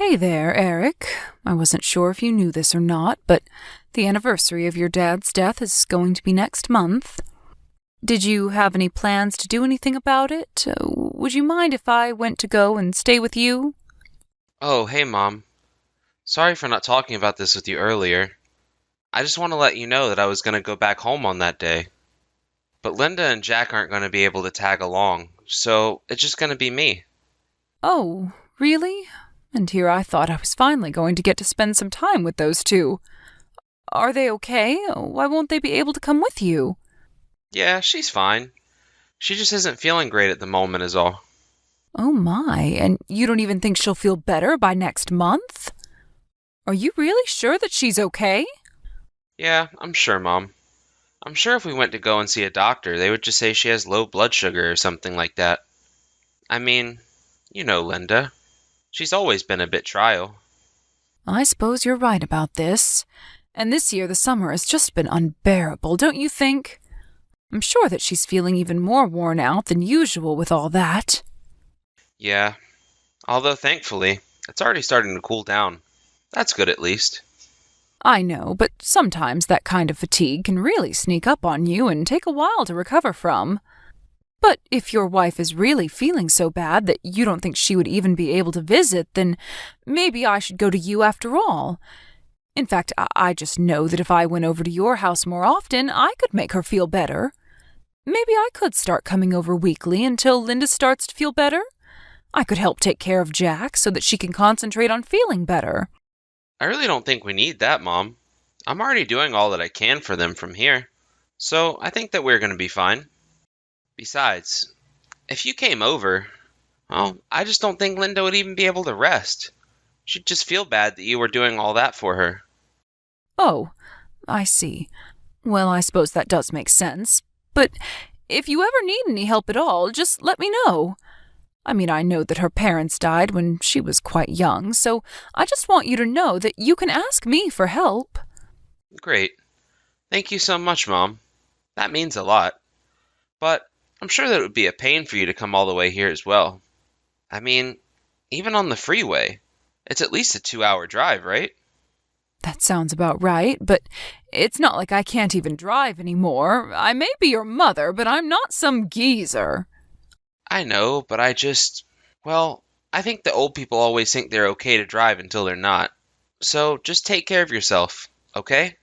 Hey there, Eric. I wasn't sure if you knew this or not, but the anniversary of your dad's death is going to be next month. Did you have any plans to do anything about it? Would you mind if I went to go and stay with you? Oh, hey, Mom. Sorry for not talking about this with you earlier. I just want to let you know that I was going to go back home on that day. But Linda and Jack aren't going to be able to tag along, so it's just going to be me. Oh, really? And here I thought I was finally going to get to spend some time with those two. Are they okay? Why won't they be able to come with you? Yeah, she's fine. She just isn't feeling great at the moment is all. Oh my, and you don't even think she'll feel better by next month? Are you really sure that she's okay? Yeah, I'm sure, Mom. I'm sure if we went to go and see a doctor, they would just say she has low blood sugar or something like that. I mean, you know Linda. She's always been a bit trial. I suppose you're right about this. And this year the summer has just been unbearable, don't you think? I'm sure that she's feeling even more worn out than usual with all that. Yeah, although thankfully, it's already starting to cool down. That's good at least. I know, but sometimes that kind of fatigue can really sneak up on you and take a while to recover from. But if your wife is really feeling so bad that you don't think she would even be able to visit, then maybe I should go to you after all. In fact, I just know that if I went over to your house more often, I could make her feel better. Maybe I could start coming over weekly until Linda starts to feel better. I could help take care of Jack so that she can concentrate on feeling better. I really don't think we need that, Mom. I'm already doing all that I can for them from here. So I think that we're going to be fine. Besides, if you came over, well, I just don't think Linda would even be able to rest. She'd just feel bad that you were doing all that for her. Oh, I see. Well, I suppose that does make sense. But if you ever need any help at all, just let me know. I mean, I know that her parents died when she was quite young, so I just want you to know that you can ask me for help. Great. Thank you so much, Mom. That means a lot. But I'm sure that it would be a pain for you to come all the way here as well. I mean, even on the freeway, it's at least a 2-hour drive, right? That sounds about right, but it's not like I can't even drive anymore. I may be your mother, but I'm not some geezer. I know, but well, I think the old people always think they're okay to drive until they're not. So just take care of yourself, okay?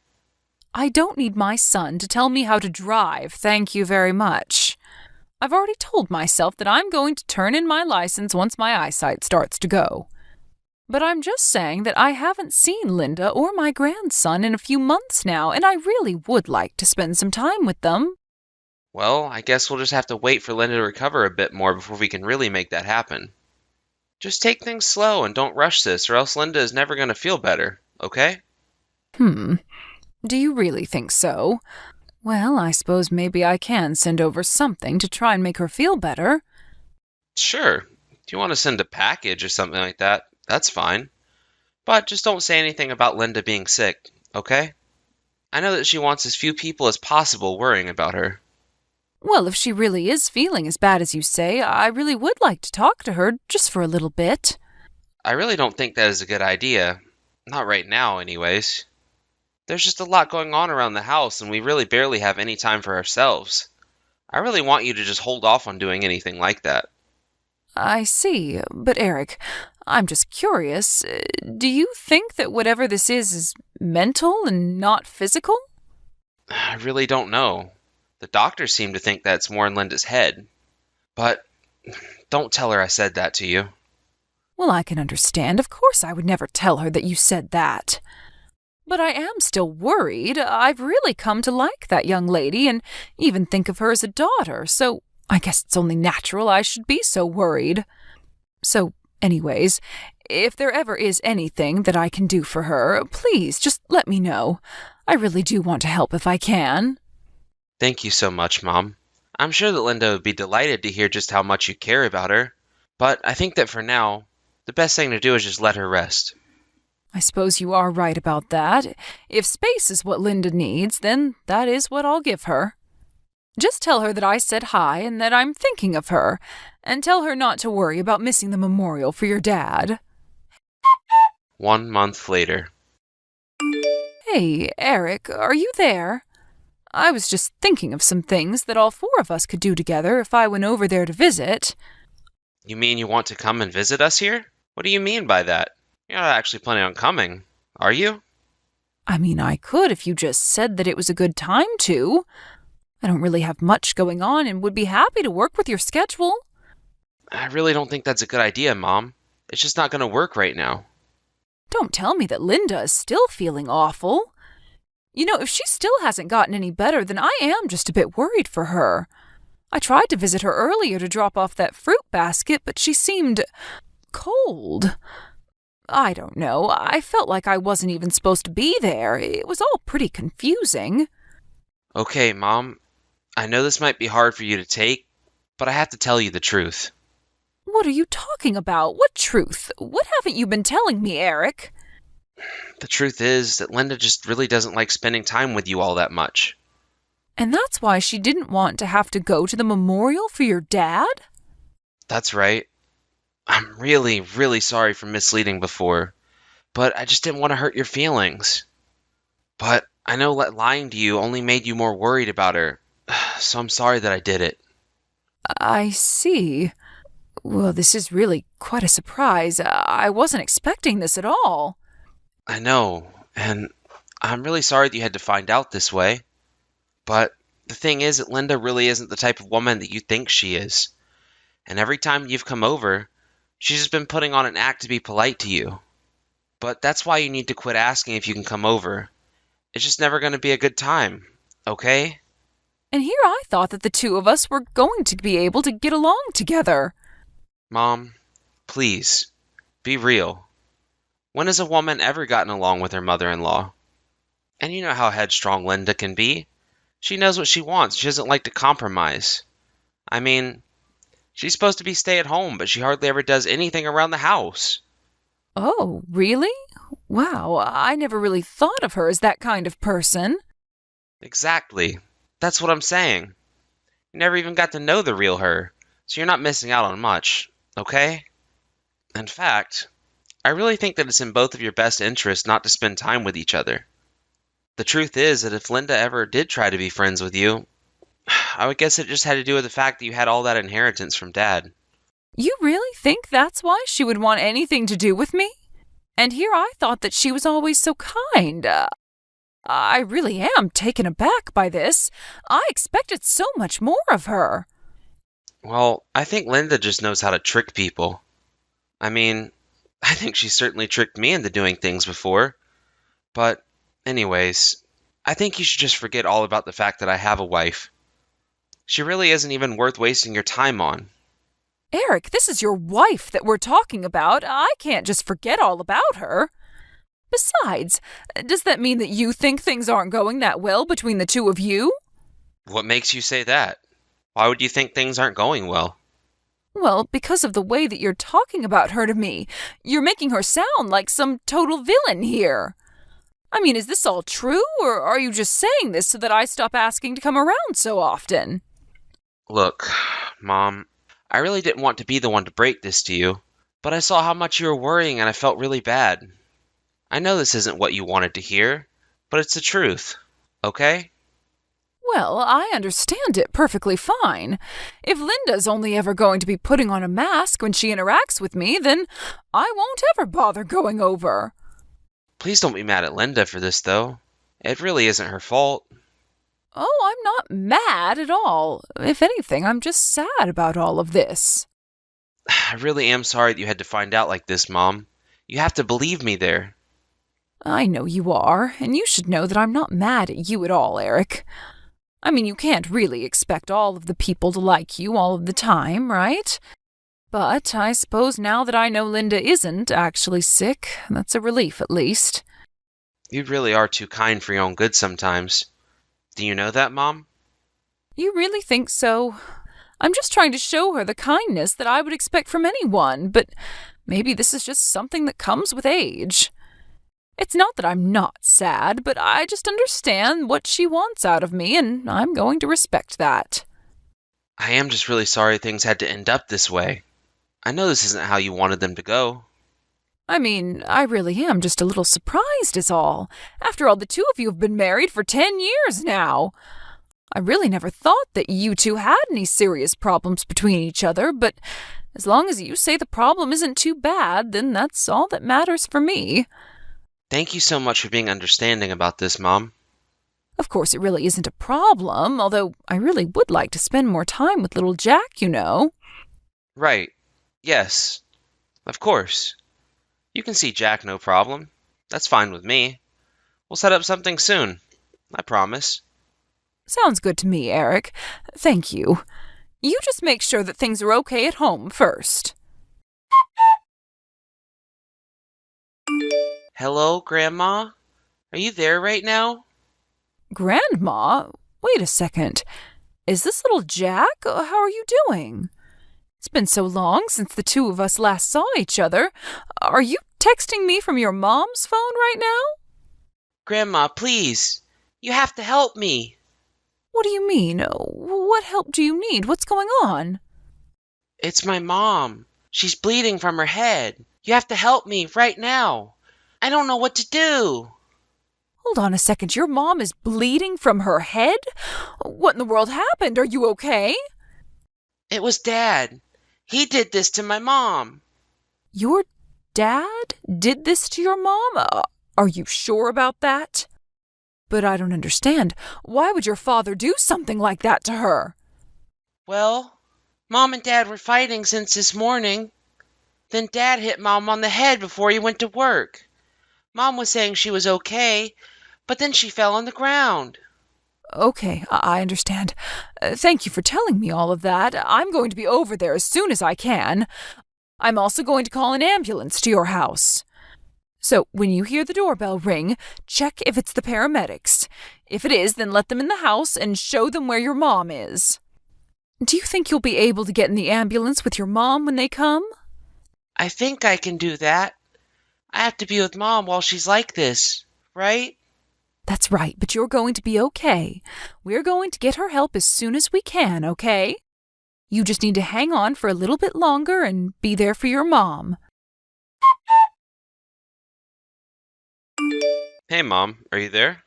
I don't need my son to tell me how to drive, thank you very much. I've already told myself that I'm going to turn in my license once my eyesight starts to go. But I'm just saying that I haven't seen Linda or my grandson in a few months now, and I really would like to spend some time with them. Well, I guess we'll just have to wait for Linda to recover a bit more before we can really make that happen. Just take things slow and don't rush this, or else Linda is never going to feel better, okay? Do you really think so? Well, I suppose maybe I can send over something to try and make her feel better. Sure. If you want to send a package or something like that, that's fine. But just don't say anything about Linda being sick, okay? I know that she wants as few people as possible worrying about her. Well, if she really is feeling as bad as you say, I really would like to talk to her just for a little bit. I really don't think that is a good idea. Not right now, anyways. There's just a lot going on around the house, and we really barely have any time for ourselves. I really want you to just hold off on doing anything like that. I see, but Eric, I'm just curious. Do you think that whatever this is mental and not physical? I really don't know. The doctors seem to think that's more in Linda's head. But don't tell her I said that to you. Well, I can understand. Of course, I would never tell her that you said that. But I am still worried. I've really come to like that young lady and even think of her as a daughter, so I guess it's only natural I should be so worried. So, anyways, if there ever is anything that I can do for her, please just let me know. I really do want to help if I can. Thank you so much, Mom. I'm sure that Linda would be delighted to hear just how much you care about her. But I think that for now, the best thing to do is just let her rest. I suppose you are right about that. If space is what Linda needs, then that is what I'll give her. Just tell her that I said hi and that I'm thinking of her, and tell her not to worry about missing the memorial for your dad. 1 month later. Hey, Eric, are you there? I was just thinking of some things that all four of us could do together if I went over there to visit. You mean you want to come and visit us here? What do you mean by that? You're not actually planning on coming, are you? I mean, I could if you just said that it was a good time to. I don't really have much going on and would be happy to work with your schedule. I really don't think that's a good idea, Mom. It's just not going to work right now. Don't tell me that Linda is still feeling awful. You know, if she still hasn't gotten any better, then I am just a bit worried for her. I tried to visit her earlier to drop off that fruit basket, but she seemed cold. I don't know. I felt like I wasn't even supposed to be there. It was all pretty confusing. Okay, Mom. I know this might be hard for you to take, but I have to tell you the truth. What are you talking about? What truth? What haven't you been telling me, Eric? The truth is that Linda just really doesn't like spending time with you all that much. And that's why she didn't want to have to go to the memorial for your dad? That's right. I'm really, really sorry for misleading before, but I just didn't want to hurt your feelings. But I know that lying to you only made you more worried about her, so I'm sorry that I did it. I see. Well, this is really quite a surprise. I wasn't expecting this at all. I know, and I'm really sorry that you had to find out this way. But the thing is that Linda really isn't the type of woman that you think she is. And every time you've come over, she's just been putting on an act to be polite to you. But that's why you need to quit asking if you can come over. It's just never going to be a good time, okay? And here I thought that the two of us were going to be able to get along together. Mom, please, be real. When has a woman ever gotten along with her mother-in-law? And you know how headstrong Linda can be. She knows what she wants. She doesn't like to compromise. I mean, she's supposed to be stay-at-home, but she hardly ever does anything around the house. Oh, really? Wow, I never really thought of her as that kind of person. Exactly. That's what I'm saying. You never even got to know the real her, so you're not missing out on much, okay? In fact, I really think that it's in both of your best interests not to spend time with each other. The truth is that if Linda ever did try to be friends with you, I would guess it just had to do with the fact that you had all that inheritance from Dad. You really think that's why she would want anything to do with me? And here I thought that she was always so kind. I really am taken aback by this. I expected so much more of her. Well, I think Linda just knows how to trick people. I mean, I think she certainly tricked me into doing things before. But, anyways, I think you should just forget all about the fact that I have a wife. She really isn't even worth wasting your time on. Eric, this is your wife that we're talking about. I can't just forget all about her. Besides, does that mean that you think things aren't going that well between the two of you? What makes you say that? Why would you think things aren't going well? Well, because of the way that you're talking about her to me. You're making her sound like some total villain here. I mean, is this all true, or are you just saying this so that I stop asking to come around so often? Look, Mom, I really didn't want to be the one to break this to you, but I saw how much you were worrying and I felt really bad. I know this isn't what you wanted to hear, but it's the truth, okay? Well, I understand it perfectly fine. If Linda's only ever going to be putting on a mask when she interacts with me, then I won't ever bother going over. Please don't be mad at Linda for this, though. It really isn't her fault. Oh, I'm not mad at all. If anything, I'm just sad about all of this. I really am sorry that you had to find out like this, Mom. You have to believe me there. I know you are, and you should know that I'm not mad at you at all, Eric. I mean, you can't really expect all of the people to like you all of the time, right? But I suppose now that I know Linda isn't actually sick, that's a relief at least. You really are too kind for your own good sometimes. Do you know that, Mom? You really think so? I'm just trying to show her the kindness that I would expect from anyone, but maybe this is just something that comes with age. It's not that I'm not sad, but I just understand what she wants out of me, and I'm going to respect that. I am just really sorry things had to end up this way. I know this isn't how you wanted them to go. I mean, I really am just a little surprised is all. After all, the two of you have been married for 10 years now. I really never thought that you two had any serious problems between each other, but as long as you say the problem isn't too bad, then that's all that matters for me. Thank you so much for being understanding about this, Mom. Of course, it really isn't a problem, although I really would like to spend more time with little Jack, you know. Right. Yes. Of course. You can see Jack, no problem. That's fine with me. We'll set up something soon. I promise. Sounds good to me, Eric. Thank you. You just make sure that things are okay at home first. Hello, Grandma? Are you there right now? Grandma? Wait a second. Is this little Jack? How are you doing? It's been so long since the two of us last saw each other. Are you texting me from your mom's phone right now? Grandma, please. You have to help me. What do you mean? What help do you need? What's going on? It's my mom. She's bleeding from her head. You have to help me right now. I don't know what to do. Hold on a second. Your mom is bleeding from her head? What in the world happened? Are you okay? It was Dad. He did this to my mom. Your dad did this to your mom? Are you sure about that? But I don't understand. Why would your father do something like that to her? Well, Mom and Dad were fighting since this morning. Then Dad hit Mom on the head before he went to work. Mom was saying she was okay, but then she fell on the ground. Okay, I understand. Thank you for telling me all of that. I'm going to be over there as soon as I can. I'm also going to call an ambulance to your house. So, when you hear the doorbell ring, check if it's the paramedics. If it is, then let them in the house and show them where your mom is. Do you think you'll be able to get in the ambulance with your mom when they come? I think I can do that. I have to be with Mom while she's like this, right? That's right, but you're going to be okay. We're going to get her help as soon as we can, okay? You just need to hang on for a little bit longer and be there for your mom. Hey, Mom, are you there?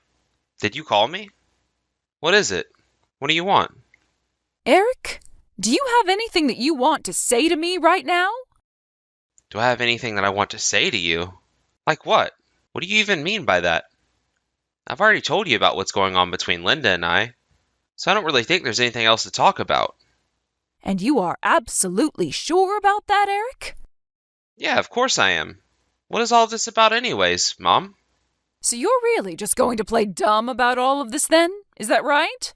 Did you call me? What is it? What do you want? Eric, do you have anything that you want to say to me right now? Do I have anything that I want to say to you? Like what? What do you even mean by that? I've already told you about what's going on between Linda and I, so I don't really think there's anything else to talk about. And you are absolutely sure about that, Eric? Yeah, of course I am. What is all this about anyways, Mom? So you're really just going to play dumb about all of this then? Is that right?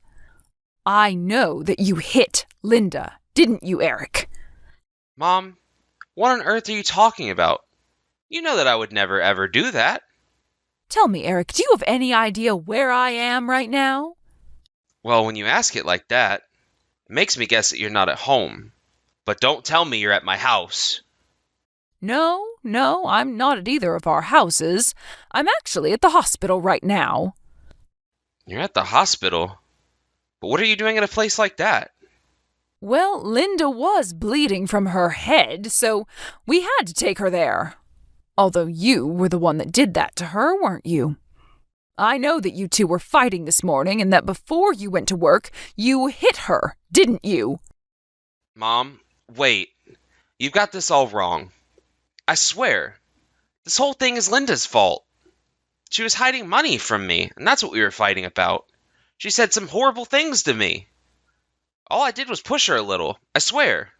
I know that you hit Linda, didn't you, Eric? Mom, what on earth are you talking about? You know that I would never ever do that. Tell me, Eric, do you have any idea where I am right now? Well, when you ask it like that, it makes me guess that you're not at home. But don't tell me you're at my house. No, I'm not at either of our houses. I'm actually at the hospital right now. You're at the hospital? But what are you doing at a place like that? Well, Linda was bleeding from her head, so we had to take her there. Although you were the one that did that to her, weren't you? I know that you two were fighting this morning and that before you went to work, you hit her, didn't you? Mom, wait. You've got this all wrong. I swear. This whole thing is Linda's fault. She was hiding money from me, and that's what we were fighting about. She said some horrible things to me. All I did was push her a little, I swear.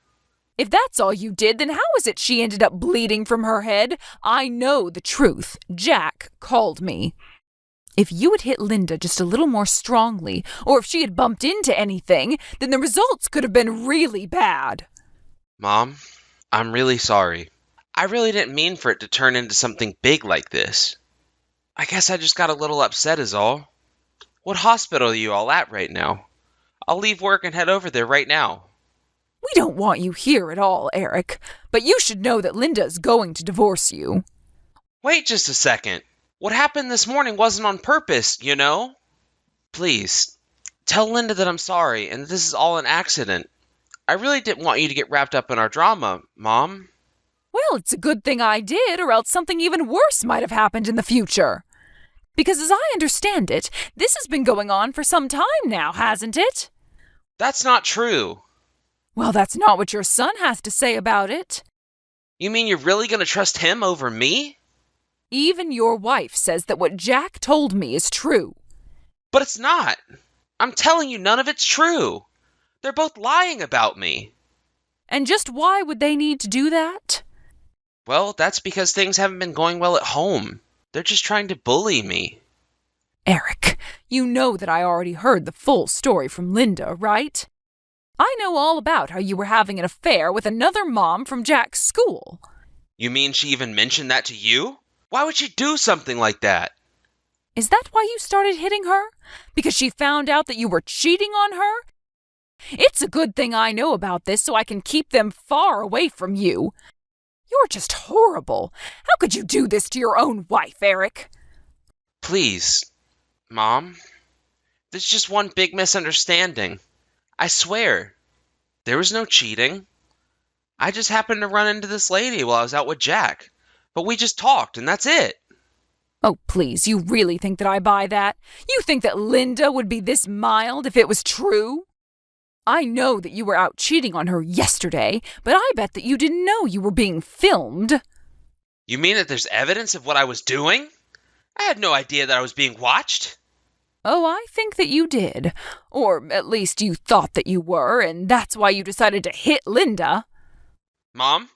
If that's all you did, then how is it she ended up bleeding from her head? I know the truth. Jack called me. If you had hit Linda just a little more strongly, or if she had bumped into anything, then the results could have been really bad. Mom, I'm really sorry. I really didn't mean for it to turn into something big like this. I guess I just got a little upset is all. What hospital are you all at right now? I'll leave work and head over there right now. We don't want you here at all, Eric, but you should know that Linda is going to divorce you. Wait just a second. What happened this morning wasn't on purpose, you know? Please, tell Linda that I'm sorry and that this is all an accident. I really didn't want you to get wrapped up in our drama, Mom. Well, it's a good thing I did, or else something even worse might have happened in the future. Because as I understand it, this has been going on for some time now, hasn't it? That's not true. Well, that's not what your son has to say about it. You mean you're really going to trust him over me? Even your wife says that what Jack told me is true. But it's not. I'm telling you, none of it's true. They're both lying about me. And just why would they need to do that? Well, that's because things haven't been going well at home. They're just trying to bully me. Eric, you know that I already heard the full story from Linda, right? I know all about how you were having an affair with another mom from Jack's school. You mean she even mentioned that to you? Why would she do something like that? Is that why you started hitting her? Because she found out that you were cheating on her? It's a good thing I know about this so I can keep them far away from you. You're just horrible. How could you do this to your own wife, Eric? Please, Mom. This is just one big misunderstanding. I swear. There was no cheating. I just happened to run into this lady while I was out with Jack. But we just talked, and that's it. Oh, please, you really think that I buy that? You think that Linda would be this mild if it was true? I know that you were out cheating on her yesterday, but I bet that you didn't know you were being filmed. You mean that there's evidence of what I was doing? I had no idea that I was being watched. Oh, I think that you did. Or at least you thought that you were, and that's why you decided to hit Linda. Mom,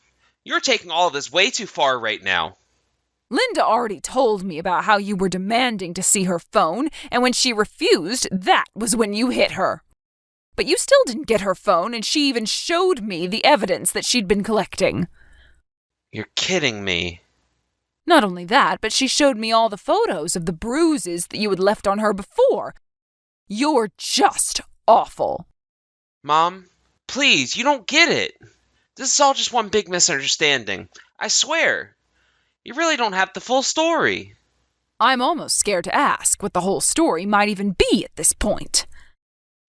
you're taking all of this way too far right now. Linda already told me about how you were demanding to see her phone, and when she refused, that was when you hit her. But you still didn't get her phone, and she even showed me the evidence that she'd been collecting. You're kidding me. Not only that, but she showed me all the photos of the bruises that you had left on her before. You're just awful. Mom, please, you don't get it. This is all just one big misunderstanding. I swear. You really don't have the full story. I'm almost scared to ask what the whole story might even be at this point.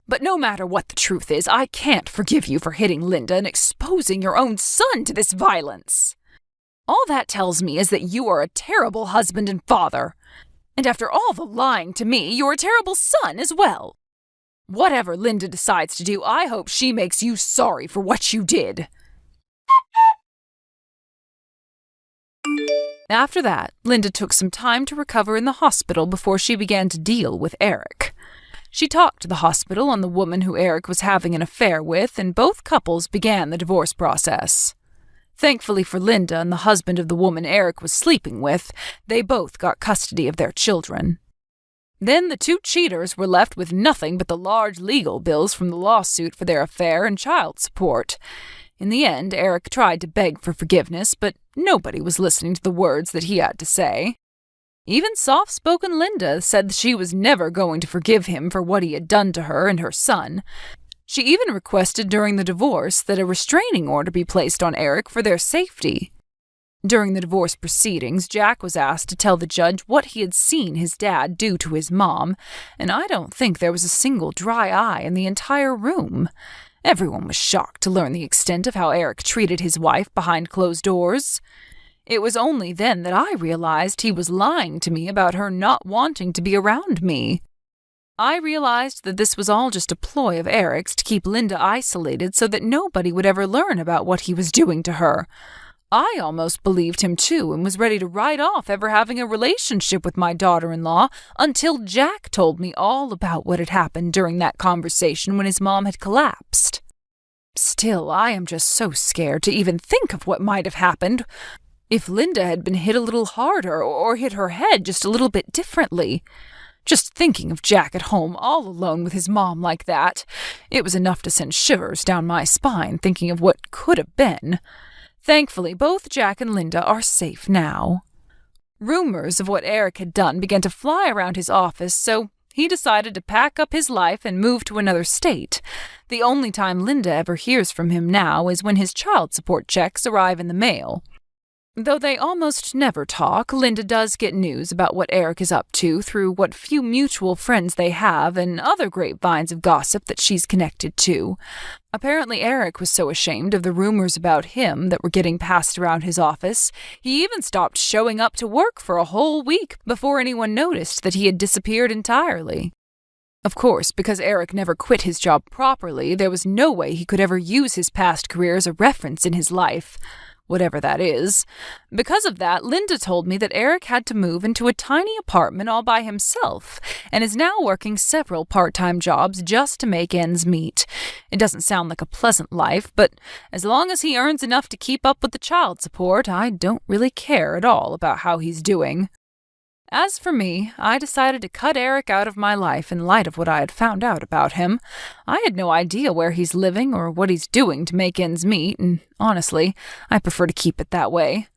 But no matter what the truth is, I can't forgive you for hitting Linda and exposing your own son to this violence. All that tells me is that you are a terrible husband and father. And after all the lying to me, you're a terrible son as well. Whatever Linda decides to do, I hope she makes you sorry for what you did. After that, Linda took some time to recover in the hospital before she began to deal with Eric. She talked to the hospital on the woman who Eric was having an affair with, and both couples began the divorce process. Thankfully for Linda and the husband of the woman Eric was sleeping with, they both got custody of their children. Then the two cheaters were left with nothing but the large legal bills from the lawsuit for their affair and child support. In the end, Eric tried to beg for forgiveness, but nobody was listening to the words that he had to say. Even soft-spoken Linda said that she was never going to forgive him for what he had done to her and her son. She even requested during the divorce that a restraining order be placed on Eric for their safety. During the divorce proceedings, Jack was asked to tell the judge what he had seen his dad do to his mom, and I don't think there was a single dry eye in the entire room. Everyone was shocked to learn the extent of how Eric treated his wife behind closed doors. It was only then that I realized he was lying to me about her not wanting to be around me. I realized that this was all just a ploy of Eric's to keep Linda isolated so that nobody would ever learn about what he was doing to her. I almost believed him too and was ready to write off ever having a relationship with my daughter-in-law until Jack told me all about what had happened during that conversation when his mom had collapsed. Still, I am just so scared to even think of what might have happened if Linda had been hit a little harder or hit her head just a little bit differently. Just thinking of Jack at home all alone with his mom like that, it was enough to send shivers down my spine thinking of what could have been. Thankfully, both Jack and Linda are safe now. Rumors of what Eric had done began to fly around his office, so he decided to pack up his life and move to another state. The only time Linda ever hears from him now is when his child support checks arrive in the mail. Though they almost never talk, Linda does get news about what Eric is up to through what few mutual friends they have and other grapevines of gossip that she's connected to. Apparently, Eric was so ashamed of the rumors about him that were getting passed around his office, he even stopped showing up to work for a whole week before anyone noticed that he had disappeared entirely. Of course, because Eric never quit his job properly, there was no way he could ever use his past career as a reference in his life. Whatever that is. Because of that, Linda told me that Eric had to move into a tiny apartment all by himself and is now working several part-time jobs just to make ends meet. It doesn't sound like a pleasant life, but as long as he earns enough to keep up with the child support, I don't really care at all about how he's doing. As for me, I decided to cut Eric out of my life in light of what I had found out about him. I had no idea where he's living or what he's doing to make ends meet, and honestly, I prefer to keep it that way.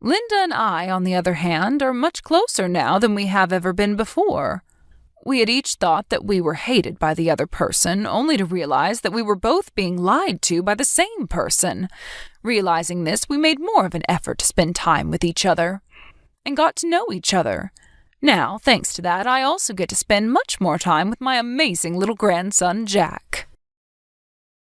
Linda and I, on the other hand, are much closer now than we have ever been before. We had each thought that we were hated by the other person, only to realize that we were both being lied to by the same person. Realizing this, we made more of an effort to spend time with each other and got to know each other. Now, thanks to that, I also get to spend much more time with my amazing little grandson, Jack.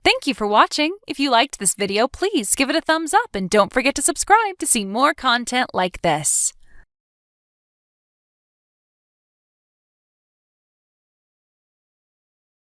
Thank you for watching. If you liked this video, please give it a thumbs up and don't forget to subscribe to see more content like this.